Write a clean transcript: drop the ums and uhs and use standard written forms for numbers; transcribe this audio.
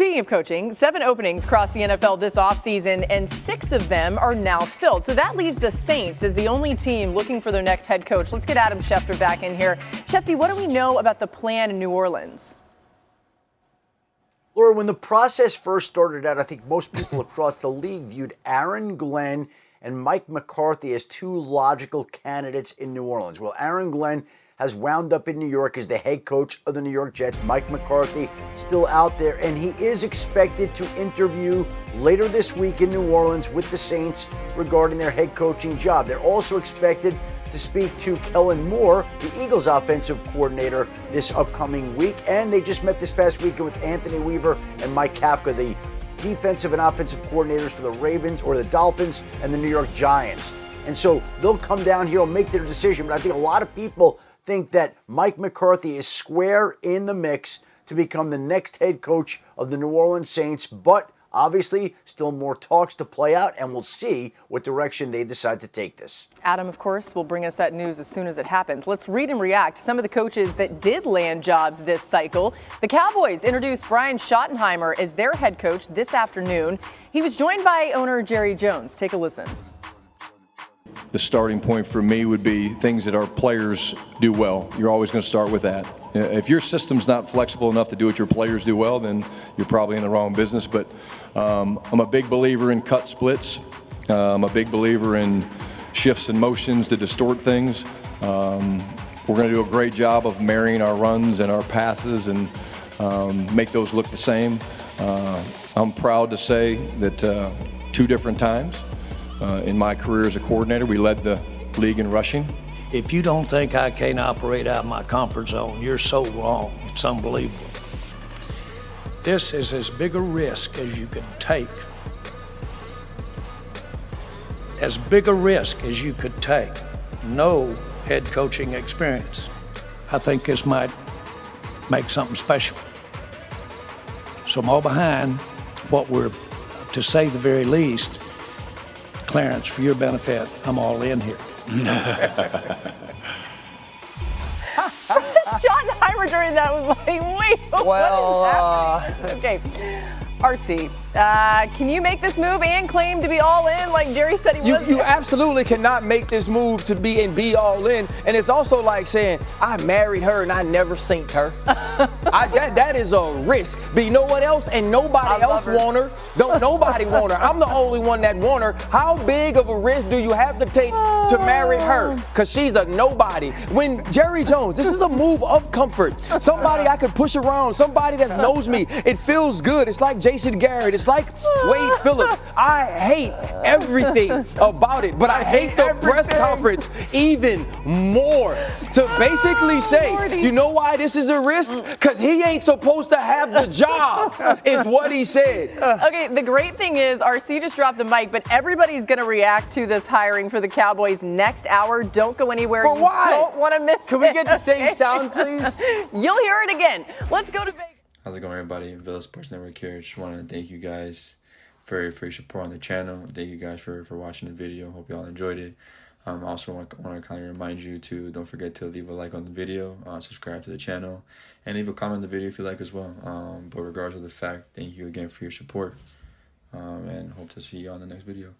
Speaking of coaching, 7 openings across the NFL this offseason, and 6 of them are now filled. So that leaves the Saints as the only team looking for their next head coach. Let's get Adam Schefter back in here. Shefty, what do we know about the plan in New Orleans? Laura, when the process first started out, I think most people across the league viewed Aaron Glenn and Mike McCarthy as 2 logical candidates in New Orleans. Well, Aaron Glenn has wound up in New York as the head coach of the New York Jets. Mike McCarthy still out there, and he is expected to interview later this week in New Orleans with the Saints regarding their head coaching job. They're also expected to speak to Kellen Moore, the Eagles offensive coordinator, this upcoming week. And they just met this past weekend with Anthony Weaver and Mike Kafka, the defensive and offensive coordinators for the Ravens or the Dolphins and the New York Giants. And so they'll come down here and make their decision. But I think a lot of people think that Mike McCarthy is square in the mix to become the next head coach of the New Orleans Saints. But obviously, still more talks to play out, and we'll see what direction they decide to take this. Adam, of course, will bring us that news as soon as it happens. Let's read and react to some of the coaches that did land jobs this cycle. The Cowboys introduced Brian Schottenheimer as their head coach this afternoon. He was joined by owner Jerry Jones. Take a listen. The starting point for me would be things that our players do well. You're always going to start with that. If your system's not flexible enough to do what your players do well, then you're probably in the wrong business. But I'm a big believer in cut splits. I'm a big believer in shifts and motions to distort things. We're going to do a great job of marrying our runs and our passes and make those look the same. I'm proud to say that 2 different times in my career as a coordinator, we led the league in rushing. If you don't think I can't operate out of my comfort zone, you're so wrong. It's unbelievable. This is as big a risk as you could take. As big a risk as you could take. No head coaching experience. I think this might make something special. So I'm all behind what we're, to say the very least, Clarence, for your benefit, I'm all in here. Schottenheimer during that was like, wait, what is happening? Okay. RC, can you make this move and claim to be all in like Jerry said he was? You absolutely cannot make this move to be all in. And it's also like saying, I married her and I never synced her. That is a risk. But you know what else? And nobody else want her. Don't nobody want her. I'm the only one that want her. How big of a risk do you have to take to marry her? Because she's a nobody. When Jerry Jones, this is a move of comfort. Somebody I could push around. Somebody that knows me. It feels good. It's like Jason Garrett. It's like Wade Phillips. I hate everything about it, but I hate the press conference even more. To basically say, you know why this is a risk? Because he ain't supposed to have the job, is what he said. Okay, the great thing is, RC just dropped the mic, but everybody's going to react to this hiring for the Cowboys next hour. Don't go anywhere. For why? You don't want to miss it. Can we get the same sound, please? You'll hear it again. Let's go to Vegas. How's it going, everybody? Villa Sports Network here. Just wanted to thank you guys for your support on the channel. Thank you guys for watching the video. Hope you all enjoyed it. Also want to kind of remind you to don't forget to leave a like on the video, subscribe to the channel, and leave a comment on the video if you like as well. But regardless of the fact, thank you again for your support, and hope to see you on the next video.